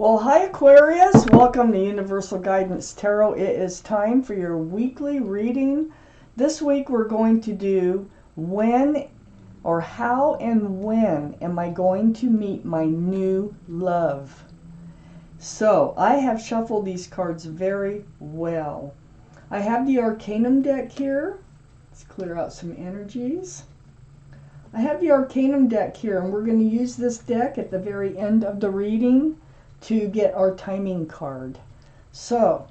Well, hi Aquarius, welcome to Universal Guidance Tarot. It is time for your weekly reading. This week we're going to do when or how and when am I going to meet my new love. So I have shuffled these cards very well. I have the Arcanum deck here. Let's clear out some energies. I have the Arcanum deck here, and we're going to use this deck at the very end of the reading to get our timing card. So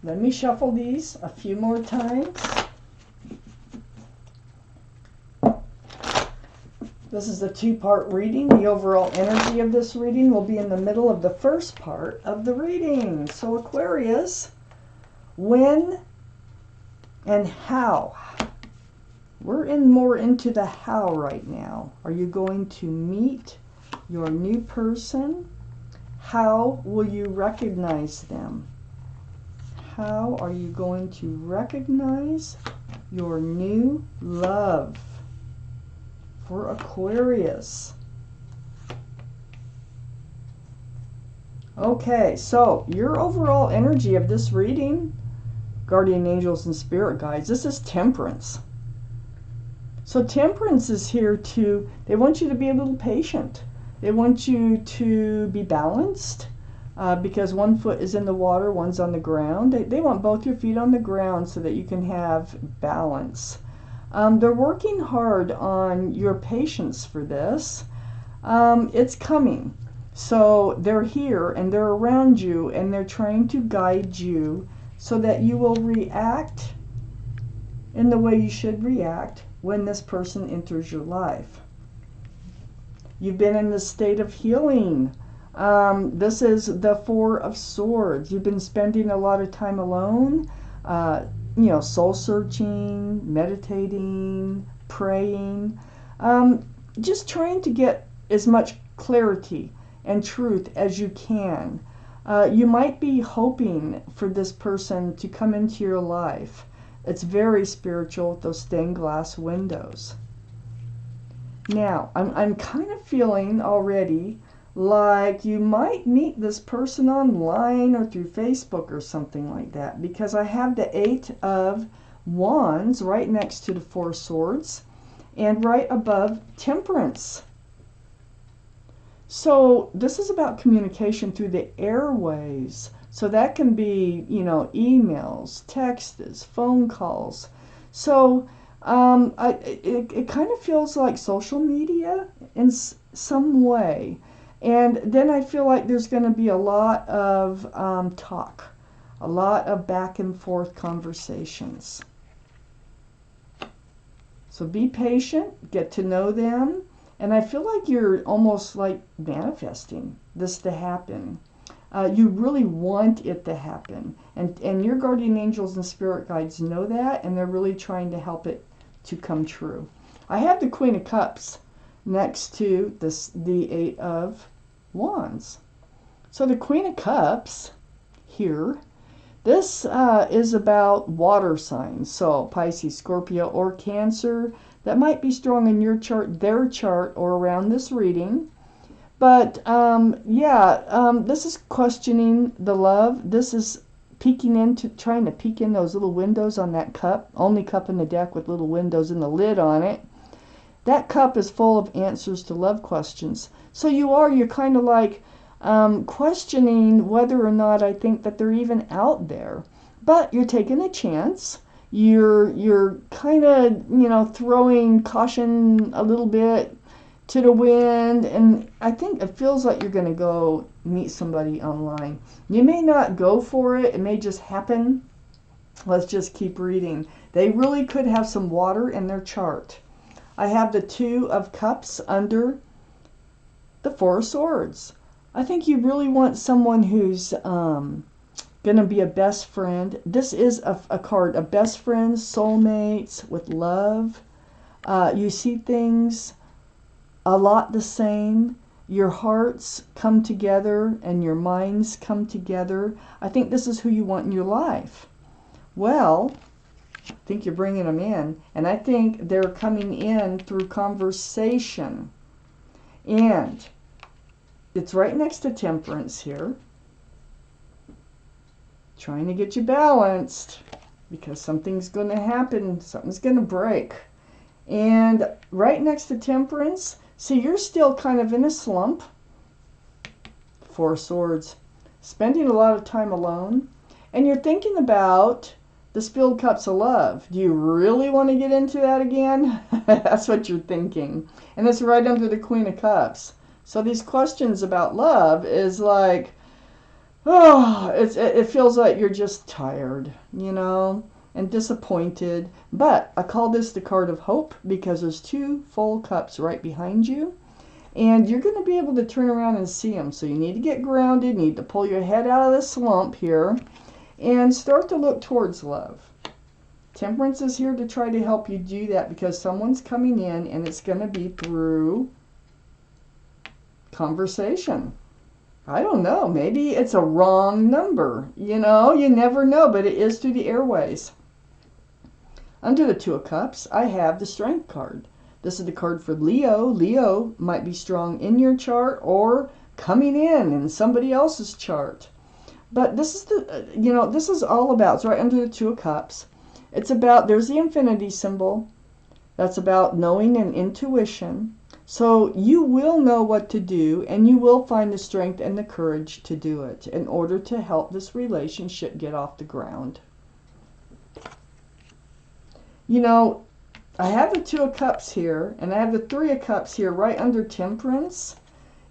let me shuffle these a few more times. This is a two-part reading. The overall energy of this reading will be in the middle of the first part of the reading. So Aquarius, when and how? We're more into the how right now. Are you going to meet your new person? How will you recognize them? How are you going to recognize your new love for Aquarius? Okay, so your overall energy of this reading, guardian angels and spirit guides, this is Temperance. So Temperance is here they want you to be a little patient. They want you to be balanced because one foot is in the water, one's on the ground. They want both your feet on the ground so that you can have balance. They're working hard on your patience for this. It's coming. So they're here and they're around you and they're trying to guide you so that you will react in the way you should react when this person enters your life. You've been in the state of healing. This is the Four of Swords. You've been spending a lot of time alone, soul searching, meditating, praying, just trying to get as much clarity and truth as you can. You might be hoping for this person to come into your life. It's very spiritual with those stained glass windows. Now, I'm kind of feeling already like you might meet this person online or through Facebook or something like that, because I have the Eight of Wands right next to the Four of Swords and right above Temperance. So this is about communication through the airways. So that can be, emails, texts, phone calls. So it kind of feels like social media in some way. And then I feel like there's going to be a lot of talk, a lot of back and forth conversations. So be patient, get to know them. And I feel like you're almost like manifesting this to happen. You really want it to happen. And your guardian angels and spirit guides know that, and they're really trying to help it to come true. I have the Queen of Cups next to the Eight of Wands. So the Queen of Cups here, this is about water signs. So Pisces, Scorpio, or Cancer. That might be strong in your chart, their chart, or around this reading. But this is questioning the love. This is trying to peek in those little windows on that cup. Only cup in the deck with little windows in the lid on it. That cup is full of answers to love questions. So you're kind of like questioning whether or not I think that they're even out there. But you're taking a chance. You're kind of, throwing caution a little bit to the wind, and I think it feels like you're going to go meet somebody online. You may not go for it. It may just happen. Let's just keep reading. They really could have some water in their chart. I have the Two of Cups under the Four of Swords. I think you really want someone who's going to be a best friend. This is a card of best friends, soulmates, with love. You see things a lot the same. Your hearts come together and your minds come together. I think this is who you want in your life. Well, I think you're bringing them in, and I think they're coming in through conversation. And it's right next to Temperance here. trying to get you balanced because something's going to happen. Something's going to break. And right next to Temperance, see, you're still kind of in a slump. Four of Swords. Spending a lot of time alone. And you're thinking about the spilled cups of love. Do you really want to get into that again? That's what you're thinking. And it's right under the Queen of Cups. So these questions about love is like, oh, it feels like you're just tired, you know, and disappointed. But I call this the card of hope because there's two full cups right behind you. And you're going to be able to turn around and see them. So you need to get grounded, need to pull your head out of the slump here, and start to look towards love. Temperance is here to try to help you do that because someone's coming in, and it's going to be through conversation. I don't know. Maybe it's a wrong number. You know, you never know, but it is through the airways. Under the Two of Cups, I have the Strength card. This is the card for Leo. Leo might be strong in your chart or coming in somebody else's chart. But this is the, you know, this is all about, it's right under the Two of Cups. It's about, there's the infinity symbol. That's about knowing and intuition. So you will know what to do, and you will find the strength and the courage to do it in order to help this relationship get off the ground. You know, I have the Two of Cups here, and I have the Three of Cups here right under Temperance.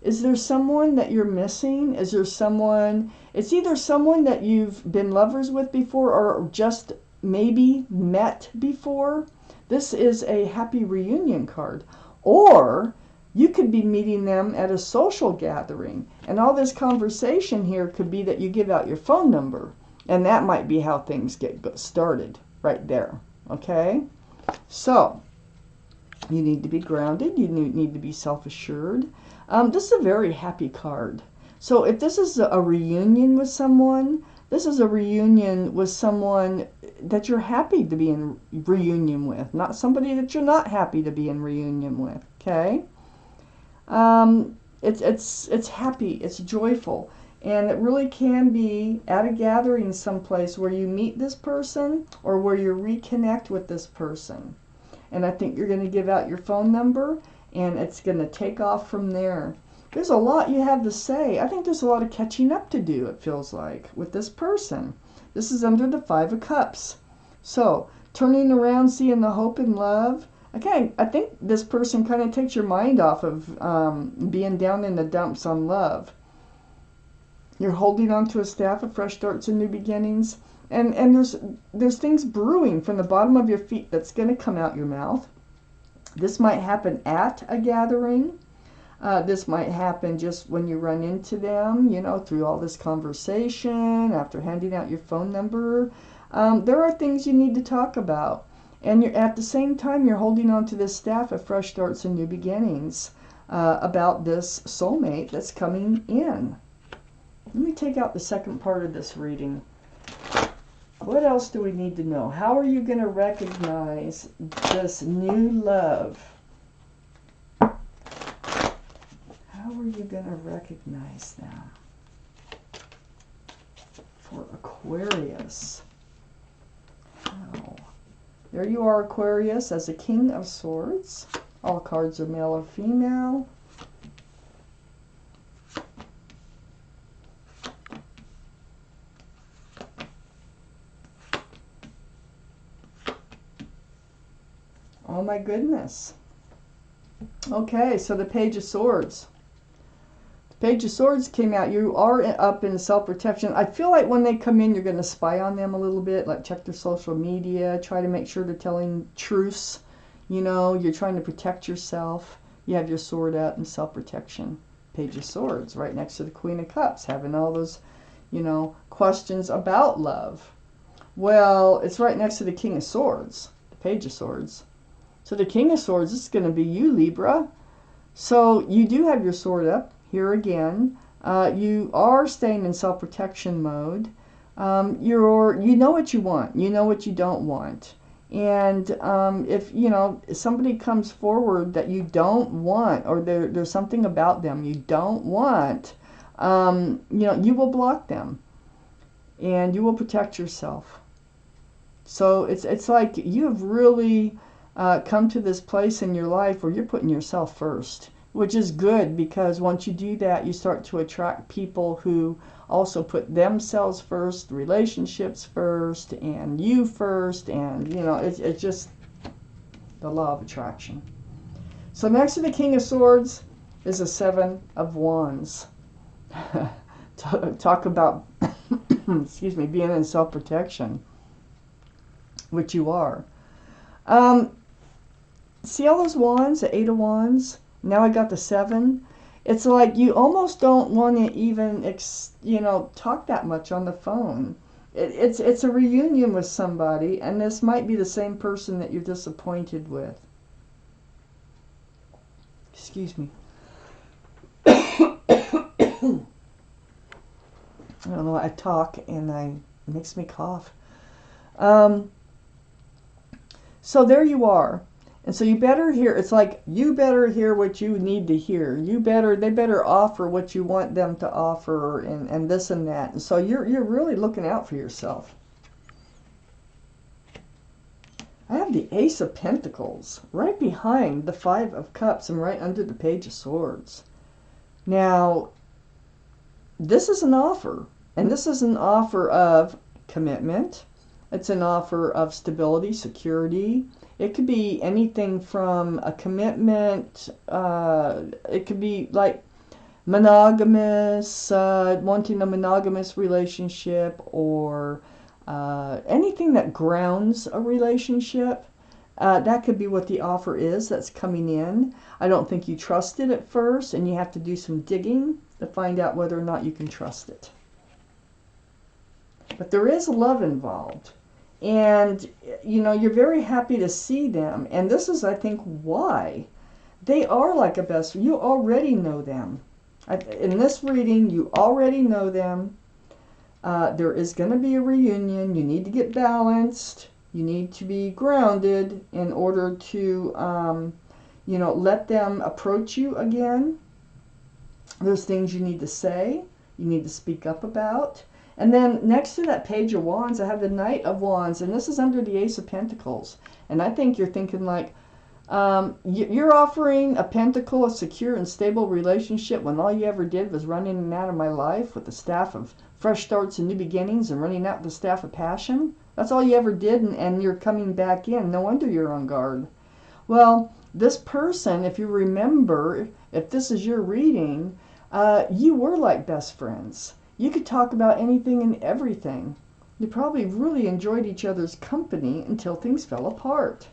Is there someone that you're missing? Is there someone, it's either someone that you've been lovers with before or just maybe met before. This is a happy reunion card. Or you could be meeting them at a social gathering. And all this conversation here could be that you give out your phone number. And that might be how things get started right there. Okay? So, you need to be grounded. You need to be self-assured. This is a very happy card. So if this is a reunion with someone, this is a reunion with someone that you're happy to be in reunion with, not somebody that you're not happy to be in reunion with. Okay? It's happy, it's joyful, and it really can be at a gathering someplace where you meet this person or where you reconnect with this person. And I think you're going to give out your phone number, and it's going to take off from there. There's a lot you have to say. I think there's a lot of catching up to do, it feels like, with this person. This is under the Five of Cups. So, turning around, seeing the hope and love. Again, I think this person kind of takes your mind off of being down in the dumps on love. You're holding on to a staff of fresh starts and new beginnings. And there's things brewing from the bottom of your feet that's going to come out your mouth. This might happen at a gathering. This might happen just when you run into them, you know, through all this conversation, after handing out your phone number. There are things you need to talk about. And you're, at the same time, you're holding on to this staff of fresh starts and new beginnings about this soulmate that's coming in. Let me take out the second part of this reading. What else do we need to know? How are you going to recognize this new love? How are you going to recognize them? For Aquarius. How? There you are, Aquarius, as a King of Swords. All cards are male or female. Oh my goodness. Okay, so the Page of Swords. The Page of Swords came out. You are up in self-protection. I feel like when they come in, you're going to spy on them a little bit, like check their social media, try to make sure they're telling truths. You know, you're trying to protect yourself. You have your sword out in self-protection. Page of Swords, right next to the Queen of Cups, having all those, you know, questions about love. Well, it's right next to the King of Swords, the Page of Swords. So the King of Swords, this is going to be you, Libra. So you do have your sword up here again. You are staying in self-protection mode. You know what you want. You know what you don't want. And if, you know, somebody comes forward that you don't want, or there's something about them you don't want, you know, you will block them. and you will protect yourself. So it's like you have really come to this place in your life where you're putting yourself first, which is good, because once you do that, you start to attract people who also put themselves first, relationships first, and you first, and you know, it's just the law of attraction. So next to the King of Swords is a Seven of Wands. Talk about, excuse me, being in self-protection, which you are. See all those wands, the Eight of Wands? Now I got the Seven. It's like you almost don't want to even, talk that much on the phone. It's a reunion with somebody, and this might be the same person that you're disappointed with. Excuse me. I don't know, I talk and it makes me cough. So there you are. And so you better hear, it's like you better hear what you need to hear. They better offer what you want them to offer, and this and that. And so you're really looking out for yourself. I have the Ace of Pentacles right behind the Five of Cups and right under the Page of Swords. Now, this is an offer, and this is an offer of commitment. It's an offer of stability, security. It could be anything from a commitment. It could be like monogamous, wanting a monogamous relationship, or anything that grounds a relationship. That could be what the offer is that's coming in. I don't think you trust it at first, and you have to do some digging to find out whether or not you can trust it. But there is love involved. And, you're very happy to see them. And this is, I think, why. They are like a best friend. You already know them. In this reading, you already know them. There is going to be a reunion. You need to get balanced. You need to be grounded in order to, let them approach you again. There's things you need to say. You need to speak up about. And then next to that Page of Wands, I have the Knight of Wands, and this is under the Ace of Pentacles. And I think you're thinking like, you're offering a pentacle, a secure and stable relationship, when all you ever did was run in and out of my life with the staff of fresh starts and new beginnings and running out the staff of passion. That's all you ever did, and you're coming back in. No wonder you're on guard. Well, this person, if you remember, if this is your reading, you were like best friends. You could talk about anything and everything. You probably really enjoyed each other's company until things fell apart.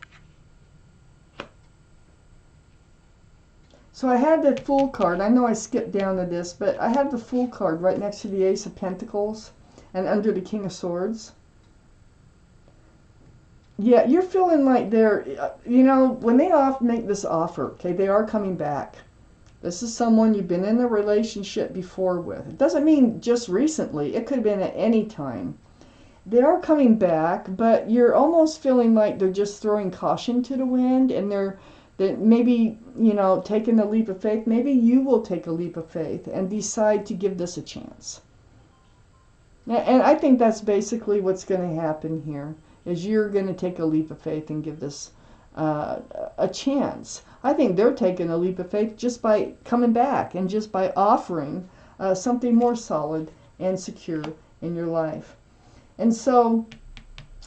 So I had the Fool card. I know I skipped down to this, but I have the Fool card right next to the Ace of Pentacles and under the King of Swords. Yeah, you're feeling like they're, when they make this offer, okay, they are coming back. This is someone you've been in a relationship before with. It doesn't mean just recently. It could have been at any time. They are coming back, but you're almost feeling like they're just throwing caution to the wind, and they're maybe, taking a leap of faith. Maybe you will take a leap of faith and decide to give this a chance. And I think that's basically what's going to happen here, is you're going to take a leap of faith and give this a chance. I think they're taking a leap of faith just by coming back and just by offering something more solid and secure in your life. And so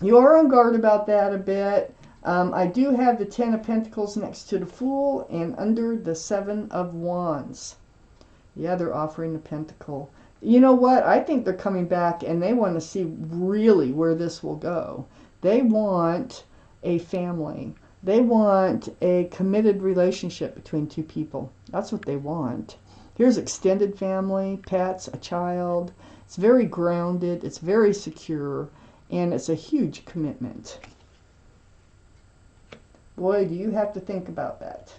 you are on guard about that a bit. I do have the Ten of Pentacles next to the Fool and under the Seven of Wands. Yeah, they're offering the Pentacle. You know what? I think they're coming back and they want to see really where this will go. They want a family. They want a committed relationship between two people. That's what they want. Here's extended family, pets, a child. It's very grounded, it's very secure, and it's a huge commitment. Boy, do you have to think about that.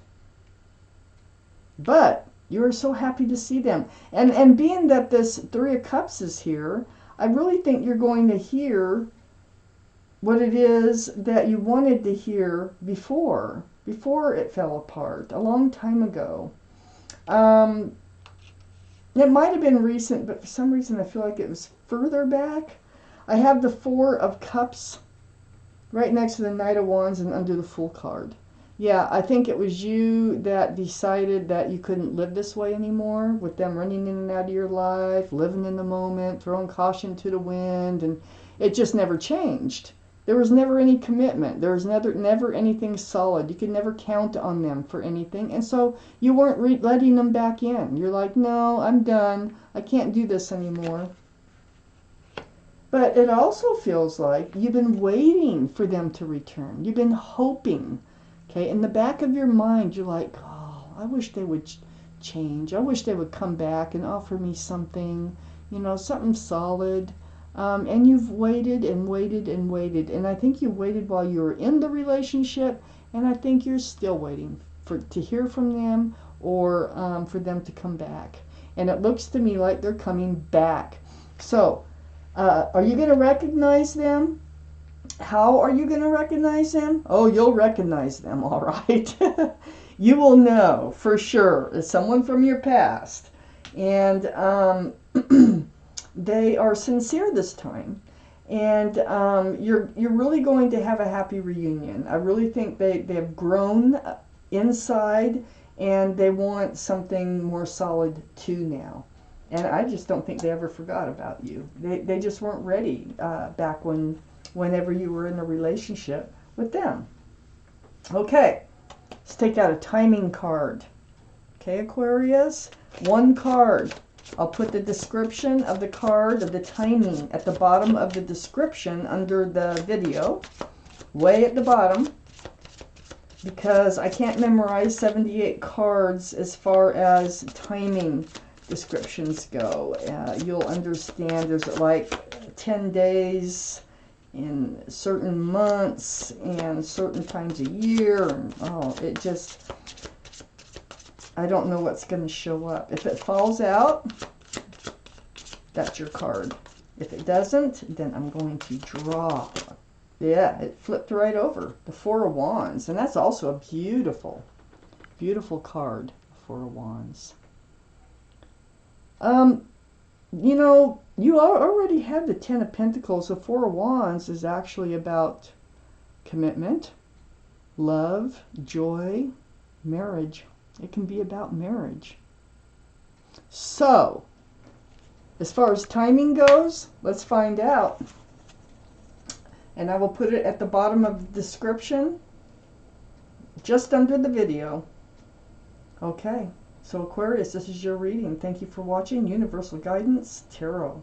But you are so happy to see them. And being that this Three of Cups is here, I really think you're going to hear what it is that you wanted to hear before it fell apart, a long time ago. It might have been recent, but for some reason I feel like it was further back. I have the Four of Cups right next to the Knight of Wands and under the Fool card. Yeah, I think it was you that decided that you couldn't live this way anymore, with them running in and out of your life, living in the moment, throwing caution to the wind, and it just never changed. There was never any commitment. There was never anything solid. You could never count on them for anything. And so you weren't letting them back in. You're like, no, I'm done. I can't do this anymore. But it also feels like you've been waiting for them to return. You've been hoping. Okay, in the back of your mind, you're like, oh, I wish they would change. I wish they would come back and offer me something, something solid. And you've waited and waited and waited. And I think you waited while you were in the relationship. And I think you're still waiting to hear from them or for them to come back. And it looks to me like they're coming back. So, are you going to recognize them? How are you going to recognize them? Oh, you'll recognize them, all right. You will know for sure. It's someone from your past. And they are sincere this time. And you're really going to have a happy reunion. I really think they have grown inside and they want something more solid too now. And I just don't think they ever forgot about you. They just weren't ready back whenever you were in a relationship with them. Okay, let's take out a timing card. Okay, Aquarius, one card. I'll put the description of the card of the timing at the bottom of the description under the video, way at the bottom, because I can't memorize 78 cards as far as timing descriptions go. You'll understand there's like 10 days in certain months and certain times a year. And, I don't know what's going to show up. If it falls out, that's your card. If it doesn't, then I'm going to draw. Yeah, it flipped right over. The Four of Wands. And that's also a beautiful, beautiful card. Four of Wands. You already have the Ten of Pentacles. The Four of Wands is actually about commitment, love, joy, marriage. It can be about marriage. So, as far as timing goes, let's find out. And I will put it at the bottom of the description, just under the video. Okay. So Aquarius, this is your reading. Thank you for watching Universal Guidance Tarot.